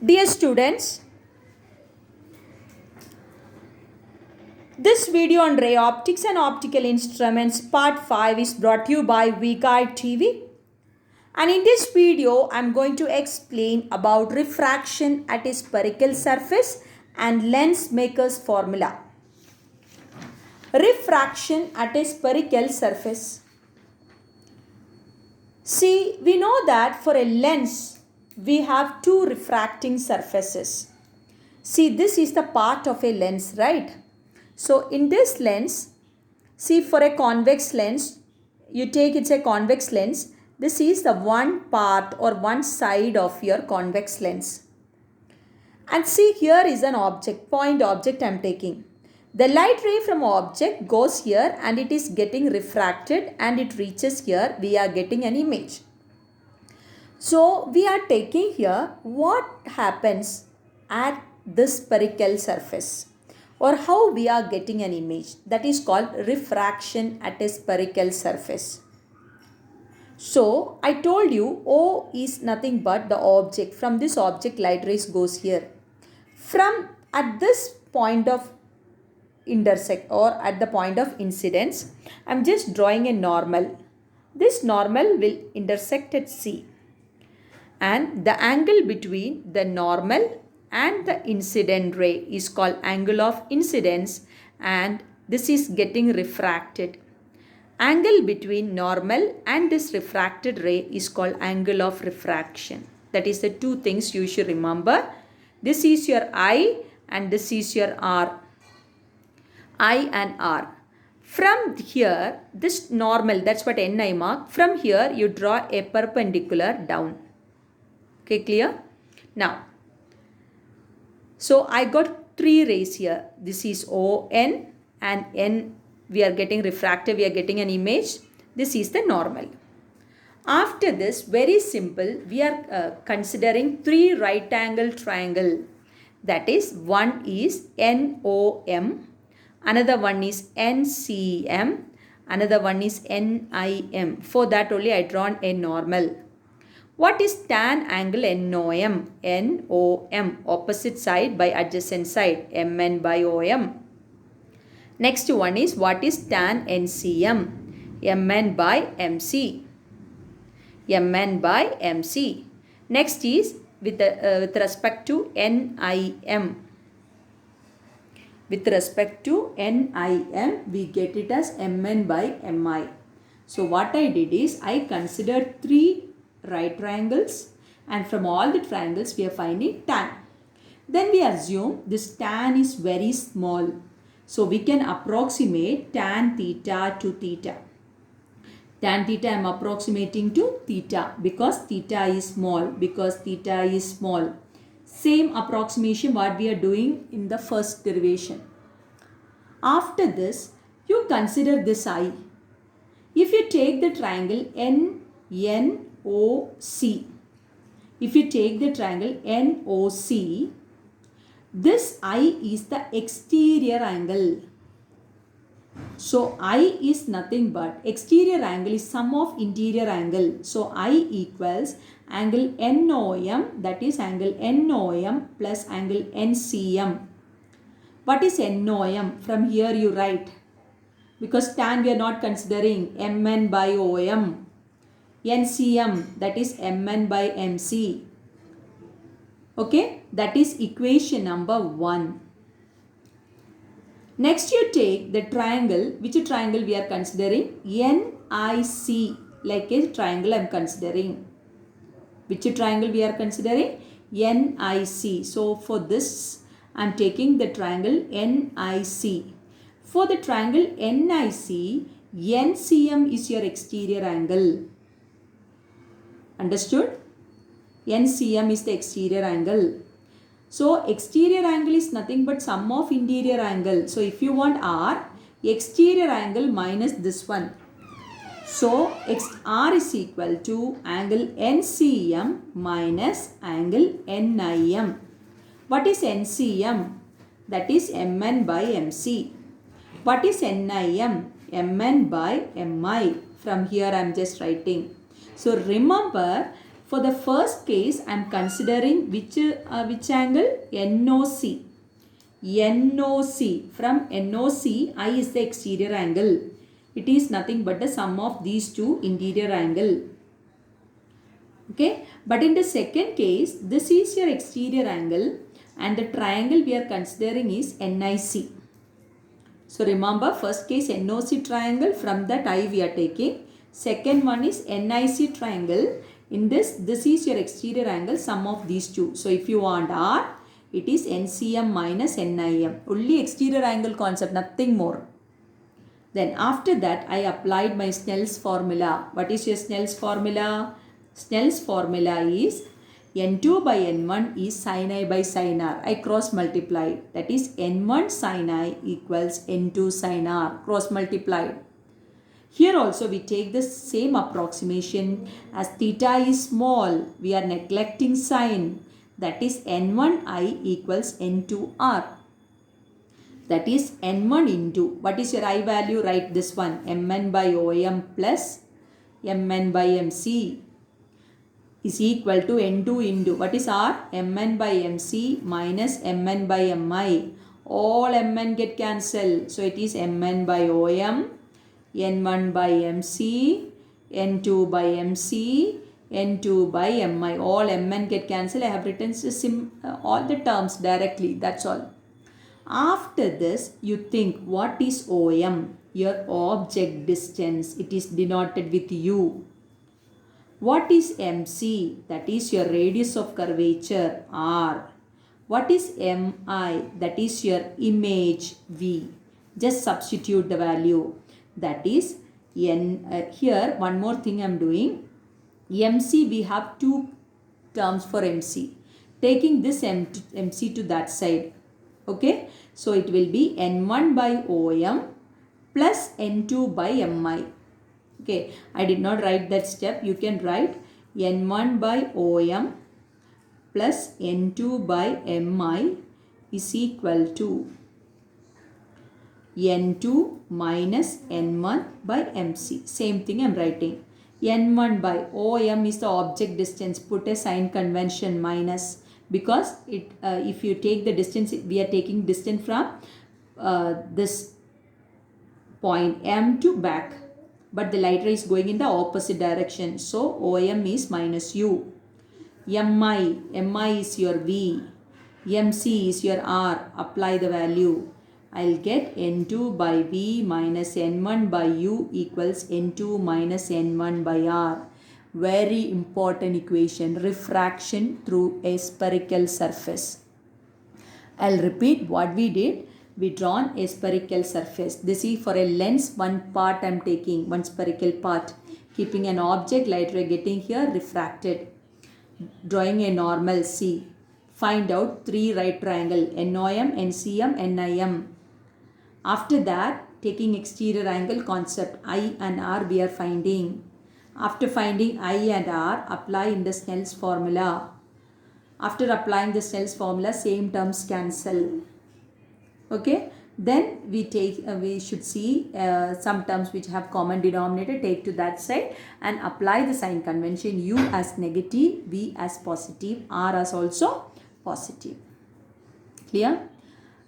Dear students, this video on ray optics and optical instruments part 5 is brought to you by VGuide TV. And in this video, I am going to explain about refraction at a spherical surface and lens maker's formula. Refraction at a spherical surface. See, we know that for a lens, we have two refracting surfaces. See, this is the part of a lens, right? So, in this lens, see, for a convex lens, you take it's a convex lens. This is the one part or one side of your convex lens. And see, here is an object, point object I am taking. The light ray from object goes here and it is getting refracted and it reaches here. We are getting an image. So, we are taking here what happens at this spherical surface or how we are getting an image. That is called refraction at a spherical surface. So, I told you O is nothing but the object. From this object light rays goes here. From at this point of intersect or at the point of incidence, I am just drawing a normal. This normal will intersect at C. And the angle between the normal and the incident ray is called angle of incidence, and this is getting refracted. Angle between normal and this refracted ray is called angle of refraction. That is the two things you should remember. This is your I and this is your R. I and R. From here, this normal, that's what N I mark. From here, you draw a perpendicular down. Okay, clear? Now, so I got three rays here. This is O, N, and N we are getting refracted, we are getting an image. This is the normal. After this, very simple, we are considering three right angle triangle. That is, one is NOM, another one is NCM, another one is NIM. For that only I drawn a normal. What is tan angle NOM? NOM, opposite side by adjacent side, MN by OM. Next one is what is tan NCM? MN by MC. MN by MC. Next is with respect to NIM. With respect to NIM, we get it as MN by MI. So what I did is I considered three right triangles, and from all the triangles we are finding tan. Then we assume this tan is very small. So we can approximate tan theta to theta. Tan theta I am approximating to theta because theta is small. Same approximation what we are doing in the first derivation. After this, you consider this I. If you take the triangle NOC, if you take the triangle NOC, this I is the exterior angle. So I is nothing but exterior angle is sum of interior angle. So I equals angle NOM, that is angle NOM plus angle NCM. What is NOM? From here you write. Because tan we are not considering, MN by OM. NCM, that is MN by MC. Okay, that is equation number 1. Next you take the triangle, which triangle we are considering? NIC, like a triangle I am considering. Which triangle we are considering? NIC. So for this I am taking the triangle NIC. For the triangle NIC, NCM is your exterior angle. Understood? NCM is the exterior angle. So exterior angle is nothing but sum of interior angle. So if you want R, exterior angle minus this one. So R is equal to angle NCM minus angle NIM. What is NCM? That is MN by MC. What is NIM? MN by MI. From here I am just writing. So remember, For the first case, I am considering which angle? NOC. NOC. From NOC, I is the exterior angle. It is nothing but the sum of these two interior angle. Okay. But in the second case, this is your exterior angle and the triangle we are considering is NIC. So remember, first case NOC triangle, from that I we are taking. Second one is NIC triangle. In this is your exterior angle, sum of these two. So if you want R, it is NCM minus NIM. Only exterior angle concept, nothing more. Then after that, I applied my Snell's formula. What is your Snell's formula? Snell's formula is N2 by N1 is sin I by sin R. I cross multiplied. That is N1 sin I equals N2 sin R. Cross multiplied. Here also we take the same approximation. As theta is small, we are neglecting sin. That is N1I equals N2R. That is N1 into, what is your I value? Write this one, Mn by OM plus Mn by MC is equal to N2 into, what is R? Mn by MC minus Mn by Mi. All Mn get cancelled. So it is Mn by OM, N1 by MC, N2 by MC, N2 by Mi. All Mn get cancelled. I have written all the terms directly. That's all. After this, you think, what is OM? Your object distance. It is denoted with U. What is MC? That is your radius of curvature, R. What is MI? That is your image, V. Just substitute the value. That is N. Here, one more thing I am doing. MC, we have two terms for MC. Taking this MC to that side. Okay. So, it will be N1 by OM plus N2 by Mi. Okay, I did not write that step. You can write N1 by OM plus N2 by Mi is equal to N2 minus N1 by MC. Same thing I am writing. N1 by OM is the object distance. Put a sign convention minus, because it if you take the distance, we are taking distance from this point M to back. But the light ray is going in the opposite direction. So, OM is minus U. MI is your V. MC is your R. Apply the value. I'll get N2 by V minus N1 by U equals N2 minus N1 by R. Very important equation. Refraction through a spherical surface. I'll repeat what we did. We drawn a spherical surface. This is for a lens, one part I am taking, one spherical part. Keeping an object, light ray getting here, refracted. Drawing a normal C. Find out three right triangle, NOM, NCM, NIM. After that, taking exterior angle concept, I and R we are finding. After finding I and R, apply in the Snell's formula. After applying the Snell's formula, same terms cancel. Okay, then we take we should see some terms which have common denominator, take to that side and apply the sign convention. U as negative, V as positive, R as also positive. Clear?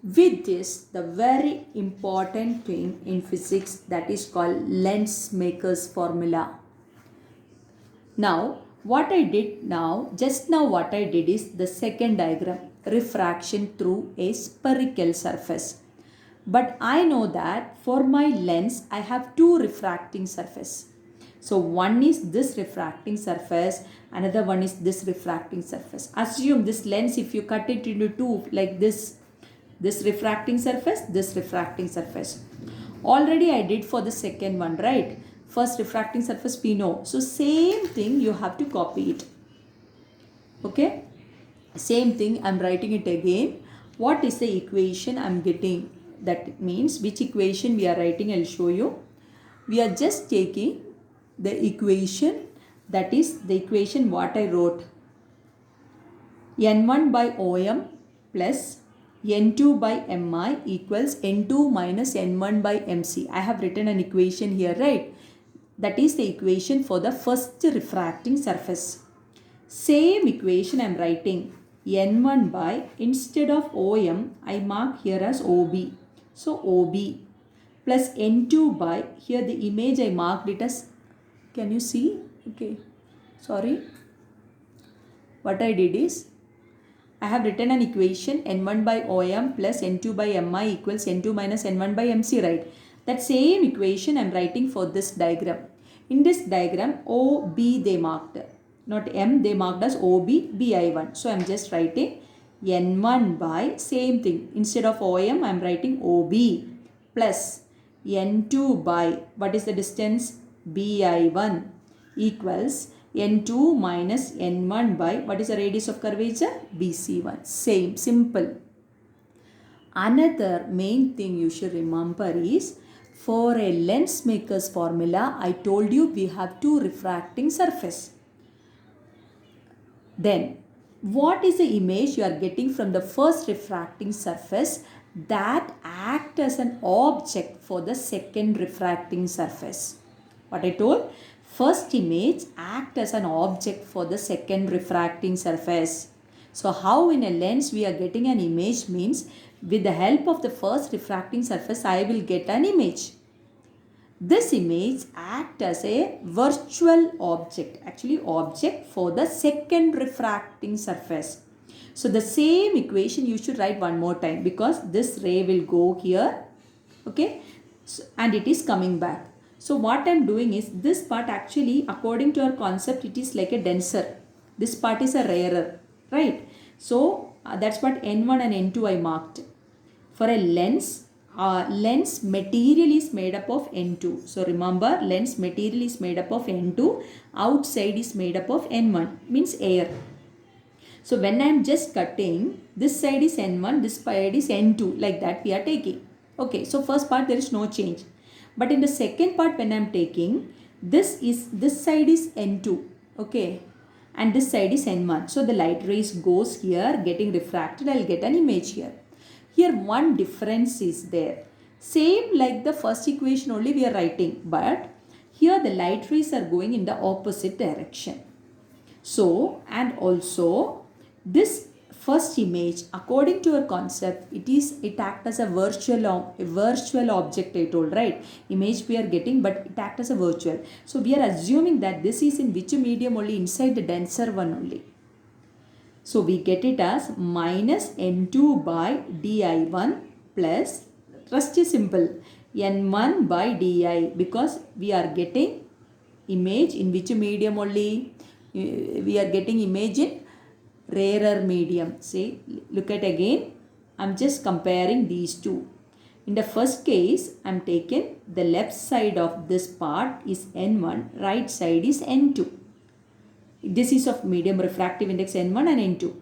With this, the very important thing in physics, that is called lens maker's formula. Now what I did now, just now what I did is the second diagram, refraction through a spherical surface. But I know that for my lens, I have two refracting surface. So one is this refracting surface, another one is this refracting surface. Assume this lens, if you cut it into two like this refracting surface, this refracting surface. Already I did for the second one, right? First refracting surface we know. So same thing you have to copy it. Okay? Same thing I am writing it again. What is the equation I am getting? That means which equation we are writing, I will show you. We are just taking the equation, that is the equation what I wrote. N1 by OM plus N2 by Mi equals N2 minus N1 by MC. I have written an equation here, right? That is the equation for the first refracting surface. Same equation I am writing n1 by, instead of OM, I mark here as OB. So OB plus n2 by, here the image I marked it as, can you see? Okay, sorry. What I did is, I have written an equation n1 by OM plus n2 by MI equals n2 minus n1 by MC, right? That same equation I am writing for this diagram. In this diagram, OB they marked, not M, they marked as OB, BI1. So I am just writing n1 by, same thing, instead of OM I am writing OB plus n2 by, what is the distance? BI1 equals n2 minus n1 by, what is the radius of curvature? BC1. Same, simple. Another main thing you should remember is, for a lens maker's formula, I told you we have two refracting surface. Then, what is the image you are getting from the first refracting surface that act as an object for the second refracting surface? What I told? First image act as an object for the second refracting surface. So how in a lens we are getting an image means, with the help of the first refracting surface I will get an image. This image act as a virtual object, actually object for the second refracting surface. So the same equation you should write one more time, because this ray will go here, okay, so, and it is coming back. So what I am doing is, this part actually according to our concept it is like a denser. This part is a rarer, right? So that's what n1 and n2 I marked. For a lens, lens material is made up of n2. So remember, lens material is made up of n2, outside is made up of n1, means air. So when I am just cutting, this side is n1, this side is n2, like that we are taking. Okay, so first part there is no change. But in the second part when I am taking, this side is n2, okay, and this side is n1. So the light rays goes here, getting refracted, I will get an image here. Here one difference is there. Same like the first equation only we are writing, but here the light rays are going in the opposite direction. So, and also this first image, according to our concept, it act as a virtual object, I told, right? Image we are getting, but it act as a virtual. So we are assuming that this is in which medium? Only inside the denser one only. So we get it as minus n2 by di1 plus, rest is simple, n1 by di, because we are getting image in which medium only? We are getting image in rarer medium. See, look at again, I am just comparing these two. In the first case, I am taking the left side of this part is n1, right side is n2. This is of medium refractive index n1 and n2.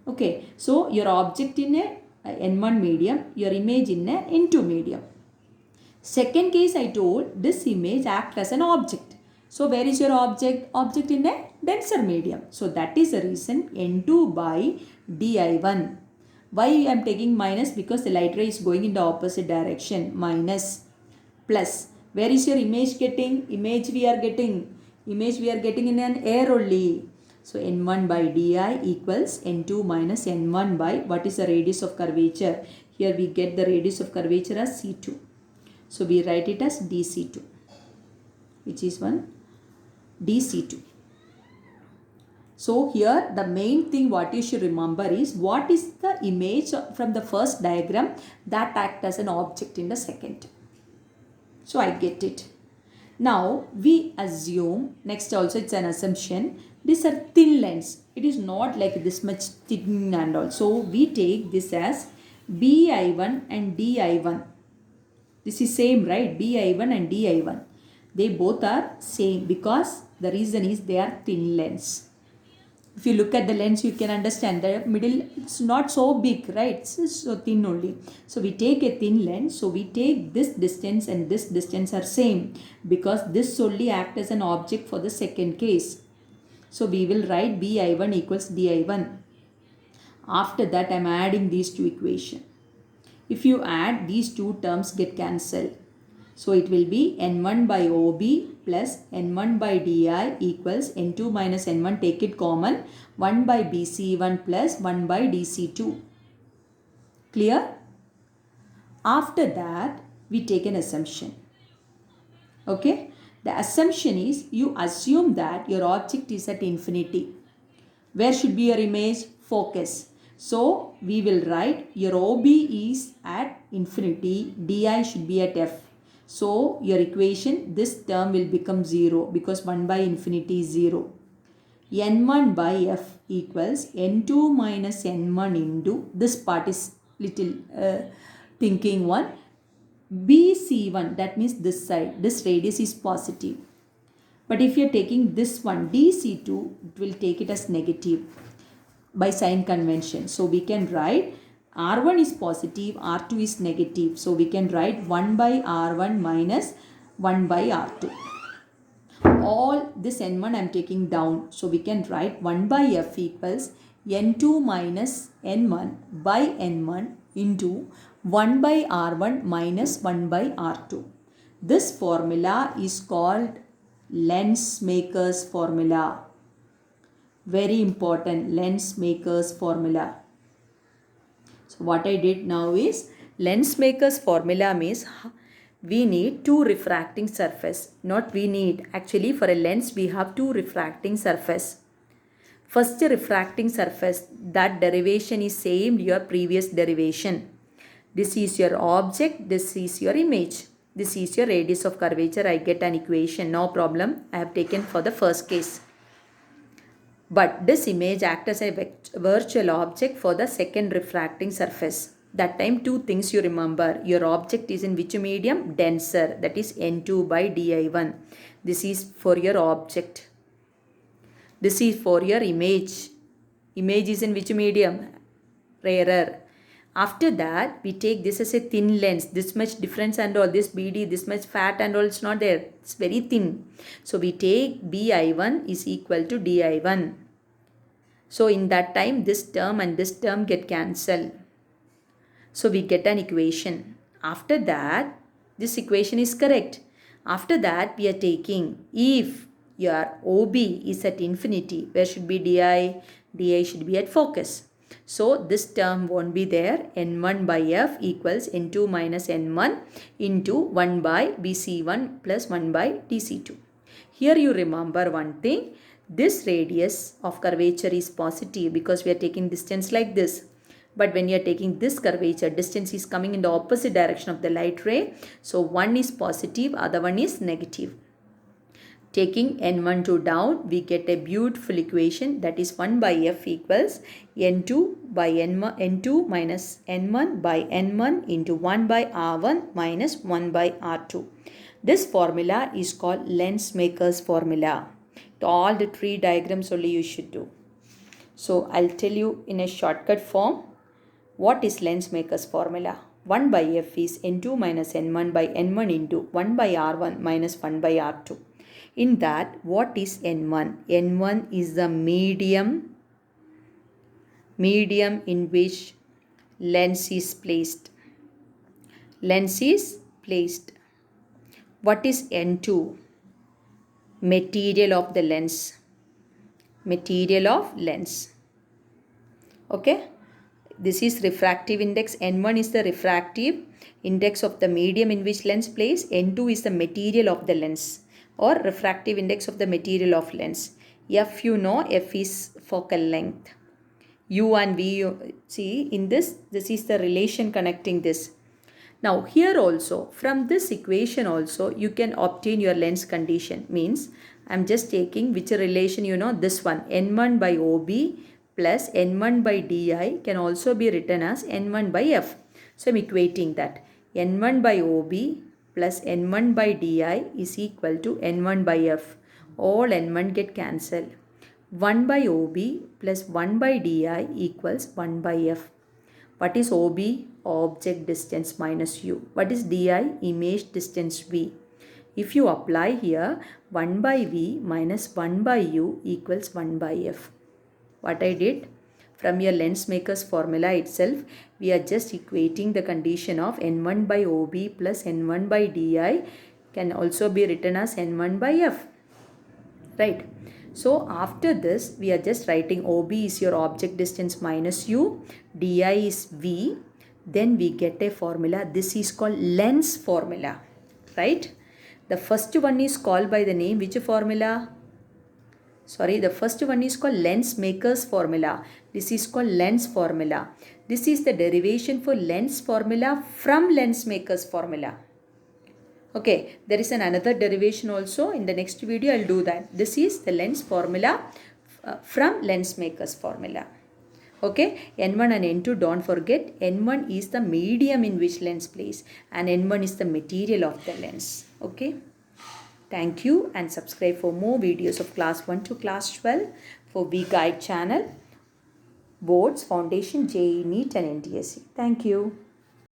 Okay, so your object in a n1 medium, your image in a n2 medium. Second case I told, this image act as an object. So where is your object? Object in a denser medium. So that is the reason n2 by di1. Why I am taking minus? Because the light ray is going in the opposite direction. Minus plus. Where is your image getting? Image we are getting in an air only. So n1 by di equals n2 minus n1 by, what is the radius of curvature? Here we get the radius of curvature as C2. So we write it as dC2, which is one dC2. So here the main thing what you should remember is, what is the image from the first diagram that act as an object in the second. So I get it. Now we assume, next also it's an assumption, these are thin lens. It is not like this much thin and all. So we take this as BI1 and DI1. This is same, right? BI1 and DI1. They both are same, because the reason is they are thin lens. If you look at the lens, you can understand the middle, it's not so big, right? It's so thin only. So we take a thin lens. So we take this distance and this distance are same, because this solely act as an object for the second case. So we will write BI1 equals DI1. After that I am adding these two equations. If you add, these two terms get cancelled. So it will be n1 by OB plus n1 by di equals n2 minus n1, take it common, 1 by bc1 plus 1 by dc2. Clear? After that, we take an assumption. Okay? The assumption is you assume that your object is at infinity. Where should be your image? Focus. So, we will write your OB is at infinity, di should be at f. So, your equation, this term will become 0 because 1 by infinity is 0. n1 by f equals n2 minus n1 into, this part is little thinking one, bc1, that means this side, this radius is positive. But if you are taking this one dc2, it will take it as negative by sign convention. So we can write r1 is positive, r2 is negative. So we can write 1 by r1 minus 1 by r2. All this n1 I am taking down. So we can write 1 by f equals n2 minus n1 by n1 into 1 by r1 minus 1 by r2. This formula is called Lensmaker's formula. Very important, Lensmaker's formula. So what I did now is, Lensmaker's formula means we need two refracting surface. Not we need, actually for a lens we have two refracting surface. First refracting surface, that derivation is same your previous derivation. This is your object, this is your image. This is your radius of curvature. I get an equation, no problem. I have taken for the first case. But this image acts as a virtual object for the second refracting surface. That time two things you remember. Your object is in which medium? Denser, that is n2 by di1. This is for your object. This is for your image. Image is in which medium? Rarer. After that, we take this as a thin lens. This much difference and all, this BD, this much fat and all, it's not there. It's very thin. So we take BI1 is equal to DI1. So in that time, this term and this term get cancelled. So we get an equation. After that, this equation is correct. After that, we are taking, if your OB is at infinity, where should be DI? DI should be at focus. So this term won't be there. n1 by f equals n2 minus n1 into 1 by bc1 plus 1 by dc2. Here you remember one thing. This radius of curvature is positive because we are taking distance like this. But when you are taking this curvature, distance is coming in the opposite direction of the light ray. So one is positive, other one is negative. Taking n1 to down, we get a beautiful equation, that is 1 by f equals n2 by n2 minus n1 by n1 into 1 by r1 minus 1 by r2. This formula is called Lensmaker's formula. To all the tree diagrams only you should do. So I'll tell you in a shortcut form what is Lensmaker's formula. 1 by f is n2 minus n1 by n1 into 1 by r1 minus 1 by r2. In that, what is n1? n1 is the medium in which lens is placed. Lens is placed. What is n2? Material of the lens. Material of lens. Okay? This is refractive index. n1 is the refractive index of the medium in which lens placed. n2 is the material of the lens, or refractive index of the material of lens. F, you know, F is focal length. U and V, see in this is the relation connecting this. Now here also, from this equation also, you can obtain your lens condition. Means, I am just taking which relation, you know, this one, N1 by OB plus N1 by DI can also be written as N1 by F. So I am equating that. N1 by OB plus N1 by DI is equal to N1 by F. All N1 get cancelled. 1 by OB plus 1 by DI equals 1 by F. What is OB? Object distance minus U. What is DI? Image distance V. If you apply here, 1 by V minus 1 by U equals 1 by F. What I did? From your Lensmaker's formula itself, we are just equating the condition of N1 by OB plus N1 by DI can also be written as N1 by F. Right. So after this, we are just writing OB is your object distance minus U, DI is V. Then we get a formula. This is called lens formula. Right. The first one is called by the name, which formula? Sorry, the first one is called lens maker's formula. This is called lens formula. This is the derivation for lens formula from lens maker's formula. Okay, there is another derivation also. In the next video, I'll do that. This is the lens formula from lens maker's formula. Okay, N1 and N2, don't forget, N1 is the medium in which lens plays and N1 is the material of the lens. Okay, thank you and subscribe for more videos of class 1 to class 12 for V-Guide channel, boards, foundation, JEE, NEET and NTSE. Thank you.